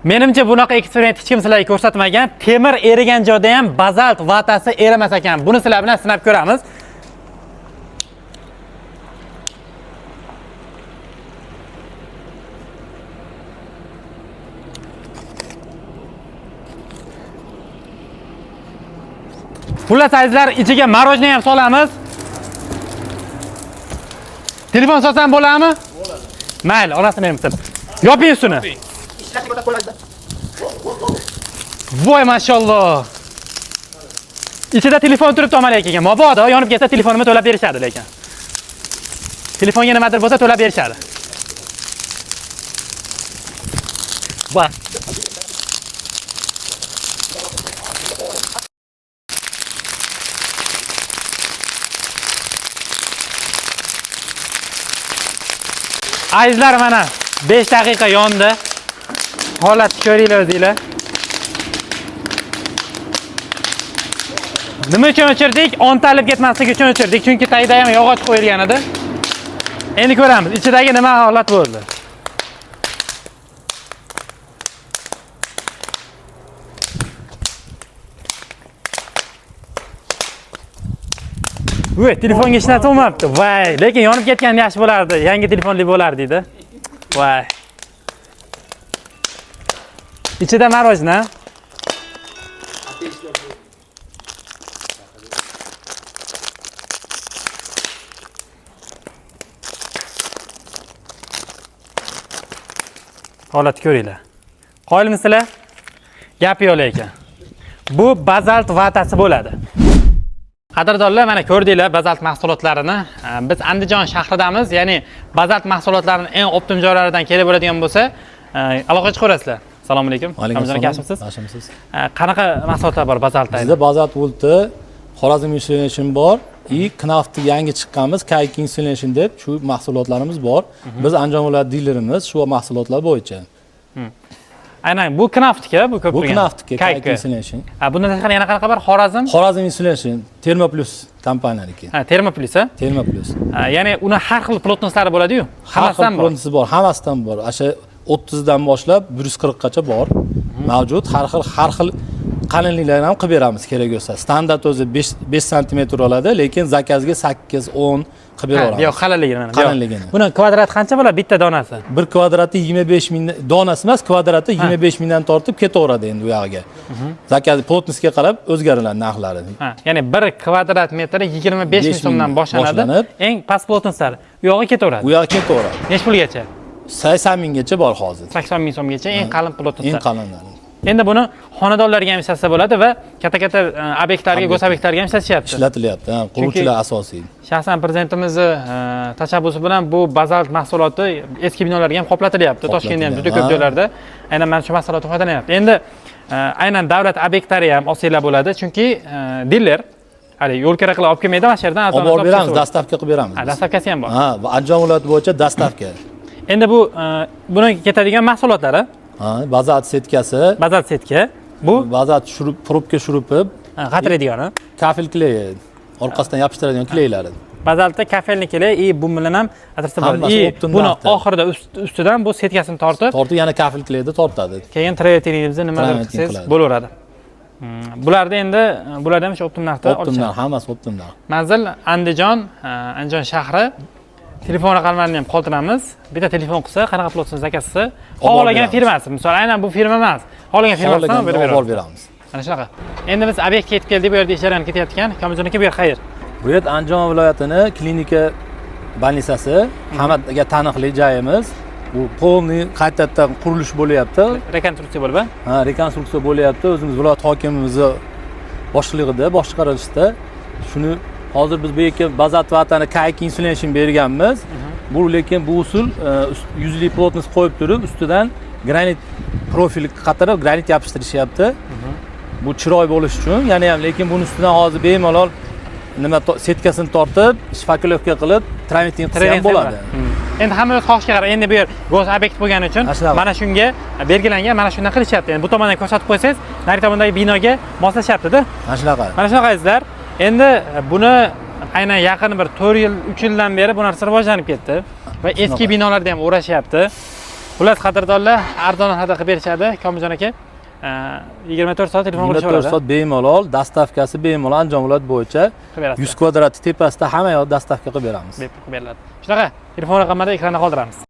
Menimcha bunaqa eksperiment hech kim sizlarga ko'rsatmagan. Temir erigan joyda ham bazalt vatasi erimas ekan. Buni sizlar bilan sinab ko'ramiz. Xullasangizlar, ichiga marojniy ham solamiz. Telefon solsam bo'ladimi? Bo'ladi. Mayli, orasini menimsin. Yoping ustini. Voy mashalloh. Ichida telefon turibdi omalik ekan. Mabodo yonib ketsa telefonimni to'lab berishadi lekin. Telefonga nimadir bo'lsa to'lab berishadi. Bas. Azizlar, mana 5 daqiqa yondi. Holatni ko'ringlar o'zinglar. Nima uchun o'chirdik? Ontalib ketmasligi uchun o'chirdik, chunki tagida ham yog'och qo'yilgan edi. Endi ko'ramiz, ichidagi nima holat bo'ldi. Voy, telefonga ishlatilmabdi. Voy, lekin yonib ketgan yaxshi bo'lardi. Yangi telefonli bo'lardi edi. Voy. İçida marojna. Holatni ko'ringlar. Qoyilmisizlar? Gap yo'q lekin. Bu bazalt vatasi bo'ladi. Qadrdonlar, mana ko'rdinglar bazalt mahsulotlarini. Biz Andijon shahridamiz, ya'ni bazalt mahsulotlarining eng optim joylaridan kelib bo'ladigan bo'lsa, aloqa chiqarasizlar. Assalomu alaykum. Alaykum yaxshimisiz? Yaxshimisiz. Qanaqa mahsulotlar bor bazaltda? Bizda bazalt volti, Xorazm insulation bor, Knaftni yangi chiqqanmiz, Kayk insulation deb shu mahsulotlarimiz bor. Biz Andijon viloyat dilerimiz shu mahsulotlar bo'yicha. Aynan bu Knaftga, bu ko'p Bu Knaftga, Kayk insulation. Bundan tashqari yana qanaqa bor? Xorazm? Xorazm insulation, Termoplus kompaniyaniki. Termoplus, a? Termoplus. Ya'ni uni har xil plotnoslari bo'ladi-yu. Hammasidan bor. Bor, hammasidan bor. O'sha 30 dan boshlab 140 gacha bor. Mavjud. Har xil qalinliklarni ham qilib beramiz kerak bo'lsa. Standart o'zi 5 sm oladi, lekin zakazga 8, 10 qilib beramiz. Yo'q, qalinligini. Qalinligini. Buni kvadrati qancha bo'ladi bitta donasi? Bir kvadrati 25 ming, donasi emas, kvadrati 25 mingdan tortib ketaveradi endi u yog'iga. Zakaz plotnosga qarab o'zgaradi narxlari. Ya'ni 1 kvadrat metri 25 ming so'mdan boshlanadi. Eng past plotnoslari u yog'iga ketaveradi. U yog'iga ketaveradi. Nech pulgacha? 80 minggacha bor hozir. 80 ming so'mgacha eng qalin plotnoslar. Eng qalinlari. Endi buni xonadonlarga ham ishlatsa bo'ladi va katta-katta obyektlarga, go'sht obyektlariga ham ishlatishyapti. Ishlatilyapti, quruvchilar asosiy. Shaxsan prezidentimizni tashabbusi bilan bu bazalt mahsuloti eski binolarga ham qoplatilyapti. Toshkentda ham juda ko'p joylarda aynan mana shu mahsulotdan foydalanyapti. Endi aynan davlat obyektlari ham olsanglar bo'ladi, chunki diler hali yo'l kira qilib olib kelmaydi, mana shu yerdan olib borib beramiz, dastavka qilib beramiz. Dastavkasi ham bor. Ha, Andijon viloyati bo'yicha dastavka. Endi bu buni ketadigan mahsulotlari bazalt setkasi. Bazalt setka. Bu bazalt probka shurupi. Qatiradigan, kafel kleyi. Orqasidan yopishtiradigan kleylari. Bazaltda kafelni kley bu bilan ham atrofda bo'ladi. Buni oxirida ustidan bu setkasini tortib, yana kafel kleyda tortadi. Keyin travertinimizni nimadir qilsangiz bo'laveradi. Bularda endi bularda ham shu optim narxda olishadi. Optim narx, hammasi optim narx. Manzil Andijon shahri. Telefon raqamlarini ham qoldiramiz. Bitta telefon qilsa, qanaqa plotsiz zakasi, xohlagan firmasi. Misol aynan bu firma emas. Xohlagan firmasidan berib beramiz. Mana shunaqa. Endi biz obyektga yetib keldik. Bu yerda ishlar ketyapti ekan. Kamjoniki bu yer qayer? Bu yer Andijon viloyatini klinika больницasi, hammaga taniqli joyimiz. Bu polniy qaytadan qurilish bo'lyapti. Rekonstruksiya bo'lib, rekonstruksiya bo'lyapti. O'zimiz viloyat hokimimizni boshchiligida, boshqarishda shuni hozir biz bu yerga bazalt vatani Kayk insulation berganmiz. Bu lekin bu usul yuzli plotnos qo'yib turib, ustidan granit profil qatorib granit yopishtirishyapti. Bu chiroy bo'lish uchun, ya'ni ham lekin buni ustidan hozir bemalol nima setkasini tortib, shpakilovka qilib, travertin qilsa ham bo'ladi. Endi hamma o'z xohishiga qarab, endi bu yer go'z obyekt bo'lgani uchun mana shunga belgilangan, mana shundan qilishyapti. Endi bu tomondan ko'rsatib qo'ysangiz, nari tomondagi binoga moslashyapti-da. Mana shunaqa. Mana shunaqa azizlar. Endi buni aynan yaqin bir 4 yil, 3 yildan beri bu narsa rivojlanib ketdi va eski binolarda ham o'rashyapti. Xullas, qadrdonlar, arzon narxda qilib berishadi, Komiljon aka. 24 soat telefon qilish 24 soat bemalol, dastavkasi bemalol Andijon viloyati bo'yicha qilib berasiz. 100 kvadrat tepasida hamma yoq dastavka qilib beramiz. Bepul qilib beriladi. Shunaqa, telefon raqamini ekranda qoldiramiz.